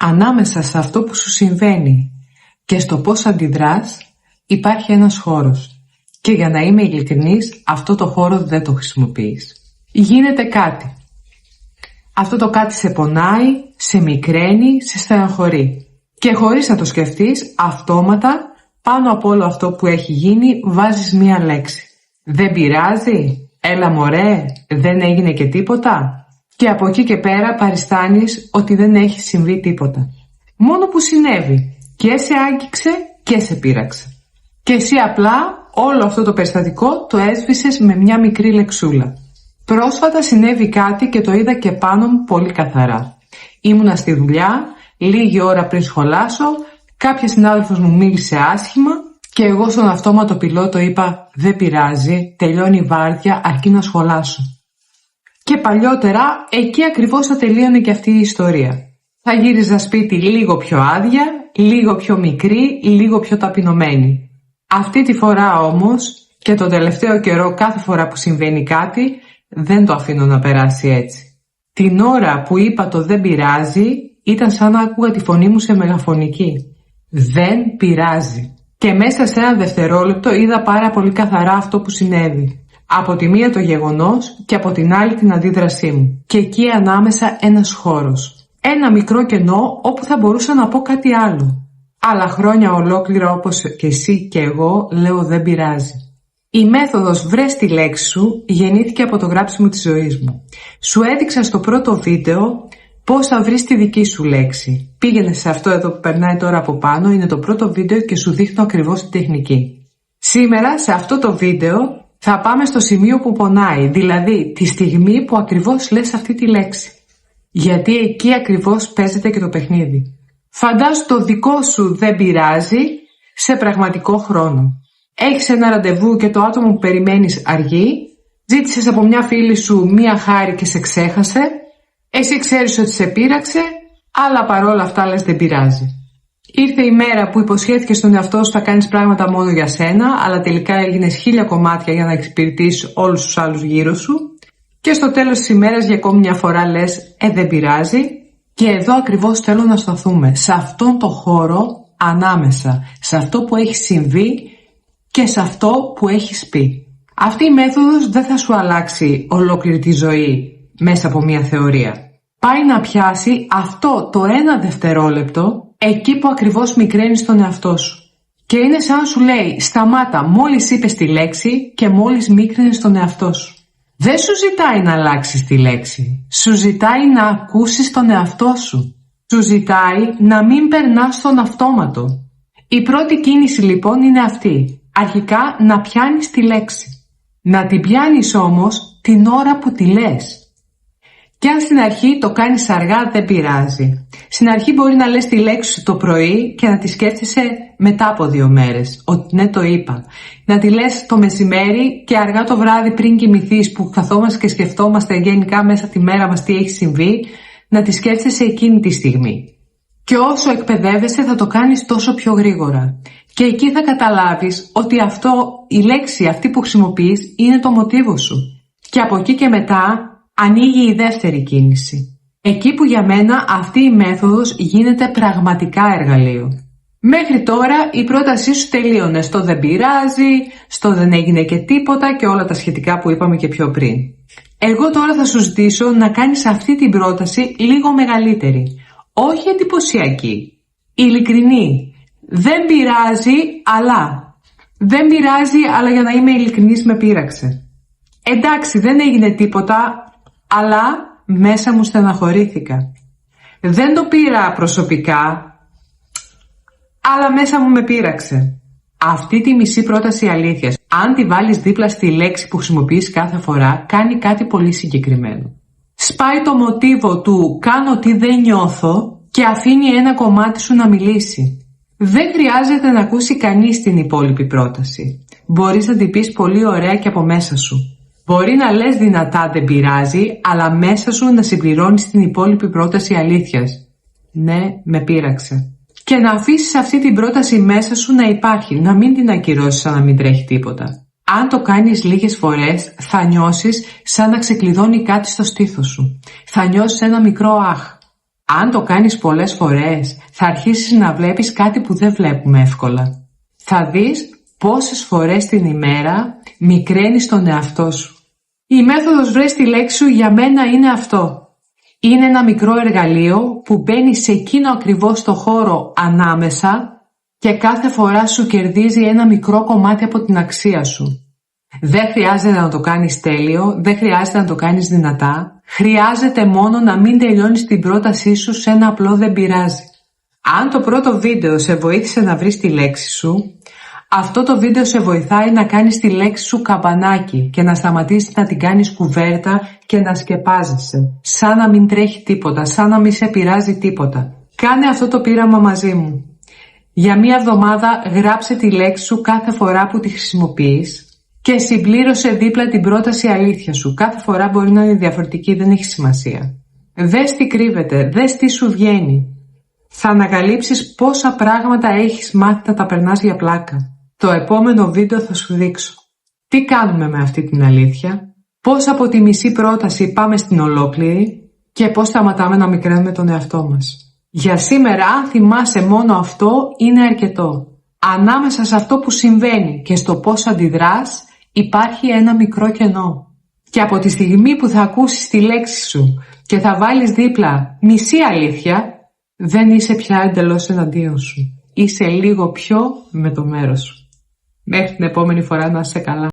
Ανάμεσα σε αυτό που σου συμβαίνει και στο πώς αντιδράς υπάρχει ένας χώρος. Και για να είμαι ειλικρινής, αυτό το χώρο δεν το χρησιμοποιείς. Γίνεται κάτι. Αυτό το κάτι σε πονάει, σε μικραίνει, σε στεναχωρεί. Και χωρίς να το σκεφτείς, αυτόματα, πάνω από όλο αυτό που έχει γίνει, βάζεις μία λέξη. Δεν πειράζει, έλα μωρέ, δεν έγινε και τίποτα. Και από εκεί και πέρα παριστάνεις ότι δεν έχει συμβεί τίποτα. Μόνο που συνέβη και σε άγγιξε και σε πείραξε. Και εσύ απλά όλο αυτό το περιστατικό το έσβησες με μια μικρή λεξούλα. Πρόσφατα συνέβη κάτι και το είδα και πάνω μου πολύ καθαρά. Ήμουνα στη δουλειά, λίγη ώρα πριν σχολάσω, κάποια συνάδελφος μου μίλησε άσχημα και εγώ στον αυτόματο πιλότο είπα «Δεν πειράζει, τελειώνει η βάρδια, αρκεί να σχολάσω». Και παλιότερα εκεί ακριβώς θα τελείωνε και αυτή η ιστορία. Θα γύριζα σπίτι λίγο πιο άδεια, λίγο πιο μικρή, λίγο πιο ταπεινωμένη. Αυτή τη φορά όμως και το τελευταίο καιρό κάθε φορά που συμβαίνει κάτι δεν το αφήνω να περάσει έτσι. Την ώρα που είπα το «δεν πειράζει» ήταν σαν να άκουγα τη φωνή μου σε μεγαφωνική. Δεν πειράζει. Και μέσα σε ένα δευτερόλεπτο είδα πάρα πολύ καθαρά αυτό που συνέβη. Από τη μία το γεγονός και από την άλλη την αντίδρασή μου. Και εκεί ανάμεσα ένας χώρος. Ένα μικρό κενό όπου θα μπορούσα να πω κάτι άλλο. Αλλά χρόνια ολόκληρα όπως και εσύ και εγώ λέω δεν πειράζει. Η μέθοδος βρες τη λέξη σου γεννήθηκε από το γράψιμο της ζωής μου. Σου έδειξα στο πρώτο βίντεο πώς θα βρεις τη δική σου λέξη. Πήγαινε σε αυτό εδώ που περνάει τώρα από πάνω, είναι το πρώτο βίντεο και σου δείχνω ακριβώς τη τεχνική. Σήμερα σε αυτό το βίντεο θα πάμε στο σημείο που πονάει, δηλαδή τη στιγμή που ακριβώς λες αυτή τη λέξη. Γιατί εκεί ακριβώς παίζεται και το παιχνίδι. Φαντάσου το δικό σου δεν πειράζει σε πραγματικό χρόνο. Έχεις ένα ραντεβού και το άτομο που περιμένεις αργεί, ζήτησες από μια φίλη σου μία χάρη και σε ξέχασε, εσύ ξέρεις ότι σε πείραξε, αλλά παρόλα αυτά λες δεν πειράζει. Ήρθε η μέρα που υποσχέθηκες στον εαυτό σου θα κάνεις πράγματα μόνο για σένα, αλλά τελικά έγινες 1000 κομμάτια για να εξυπηρετήσεις όλους τους άλλους γύρω σου και στο τέλος της ημέρας για ακόμη μια φορά λες δεν πειράζει. Και εδώ ακριβώς θέλω να σταθούμε, σε αυτόν το χώρο ανάμεσα, σε αυτό που έχει συμβεί και σε αυτό που έχεις πει. Αυτή η μέθοδος δεν θα σου αλλάξει ολόκληρη τη ζωή μέσα από μια θεωρία. Πάει να πιάσει αυτό το ένα δευτερόλεπτο εκεί που ακριβώς μικραίνεις τον εαυτό σου. Και είναι σαν να σου λέει σταμάτα μόλις είπες τη λέξη και μόλις μίκρινες τον εαυτό σου. Δεν σου ζητάει να αλλάξεις τη λέξη. Σου ζητάει να ακούσεις τον εαυτό σου. Σου ζητάει να μην περνάς στον αυτόματο. Η πρώτη κίνηση λοιπόν είναι αυτή. Αρχικά να πιάνεις τη λέξη. Να την πιάνεις όμως την ώρα που τη λες. Και αν στην αρχή το κάνεις αργά δεν πειράζει. Στην αρχή μπορεί να λες τη λέξη σου το πρωί και να τη σκέφτεσαι μετά από 2 μέρες. Ότι ναι το είπα. Να τη λες το μεσημέρι και αργά το βράδυ πριν κοιμηθείς που καθόμαστε και σκεφτόμαστε γενικά μέσα τη μέρα μας τι έχει συμβεί. Να τη σκέφτεσαι εκείνη τη στιγμή. Και όσο εκπαιδεύεσαι θα το κάνεις τόσο πιο γρήγορα. Και εκεί θα καταλάβεις ότι η λέξη αυτή που χρησιμοποιείς είναι το μοτίβο σου. Και από εκεί και μετά ανοίγει η δεύτερη κίνηση. Εκεί που για μένα αυτή η μέθοδος γίνεται πραγματικά εργαλείο. Μέχρι τώρα η πρότασή σου τελείωνε στο δεν πειράζει, στο δεν έγινε και τίποτα και όλα τα σχετικά που είπαμε και πιο πριν. Εγώ τώρα θα σου ζητήσω να κάνεις αυτή την πρόταση λίγο μεγαλύτερη. Όχι εντυπωσιακή. Ειλικρινή. Δεν πειράζει, αλλά. Δεν πειράζει, αλλά για να είμαι ειλικρινής με πείραξε. Εντάξει, δεν έγινε τίποτα, αλλά μέσα μου στεναχωρήθηκα. Δεν το πήρα προσωπικά, αλλά μέσα μου με πείραξε. Αυτή τη μισή πρόταση αλήθειας, αν τη βάλεις δίπλα στη λέξη που χρησιμοποιείς κάθε φορά, κάνει κάτι πολύ συγκεκριμένο. Σπάει το μοτίβο του κάνω τι δεν νιώθω και αφήνει ένα κομμάτι σου να μιλήσει. Δεν χρειάζεται να ακούσει κανείς την υπόλοιπη πρόταση. Μπορείς να την πεις πολύ ωραία και από μέσα σου. Μπορεί να λες δυνατά δεν πειράζει, αλλά μέσα σου να συμπληρώνεις την υπόλοιπη πρόταση αλήθειας. Ναι, με πείραξε. Και να αφήσεις αυτή την πρόταση μέσα σου να υπάρχει, να μην την ακυρώσεις σαν να μην τρέχει τίποτα. Αν το κάνεις λίγες φορές, θα νιώσεις σαν να ξεκλειδώνει κάτι στο στήθος σου. Θα νιώσεις ένα μικρό αχ. Αν το κάνεις πολλές φορές, θα αρχίσεις να βλέπεις κάτι που δεν βλέπουμε εύκολα. Θα δεις πόσες φορές την ημέρα μικραίνεις τον εαυτό σου. Η μέθοδος βρες τη λέξη σου για μένα είναι αυτό. Είναι ένα μικρό εργαλείο που μπαίνει σε εκείνο ακριβώς το χώρο ανάμεσα και κάθε φορά σου κερδίζει ένα μικρό κομμάτι από την αξία σου. Δεν χρειάζεται να το κάνεις τέλειο, δεν χρειάζεται να το κάνεις δυνατά. Χρειάζεται μόνο να μην τελειώνεις την πρότασή σου σε ένα απλό δεν πειράζει. Αν το πρώτο βίντεο σε βοήθησε να βρεις τη λέξη σου, αυτό το βίντεο σε βοηθάει να κάνεις τη λέξη σου καμπανάκι και να σταματήσεις να την κάνεις κουβέρτα και να σκεπάζεσαι, σαν να μην τρέχει τίποτα, σαν να μην σε πειράζει τίποτα. Κάνε αυτό το πείραμα μαζί μου. Για μία εβδομάδα γράψε τη λέξη σου κάθε φορά που τη χρησιμοποιείς και συμπλήρωσε δίπλα την πρόταση αλήθεια σου. Κάθε φορά μπορεί να είναι διαφορετική, δεν έχει σημασία. Δες τι κρύβεται, δες τι σου βγαίνει. Θα ανακαλύψεις πόσα πράγματα έχεις μάθει να τα περνάς για πλάκα. Το επόμενο βίντεο θα σου δείξω. Τι κάνουμε με αυτή την αλήθεια, πώς από τη μισή πρόταση πάμε στην ολόκληρη και πώς σταματάμε να μικραίνουμε τον εαυτό μας. Για σήμερα, αν θυμάσαι μόνο αυτό, είναι αρκετό. Ανάμεσα σε αυτό που συμβαίνει και στο πώς αντιδράς, υπάρχει ένα μικρό κενό. Και από τη στιγμή που θα ακούσεις τη λέξη σου και θα βάλεις δίπλα μισή αλήθεια, δεν είσαι πια εντελώς εναντίον σου. Είσαι λίγο πιο με το μέρος σου. Μέχρι την επόμενη φορά να είσαι καλά.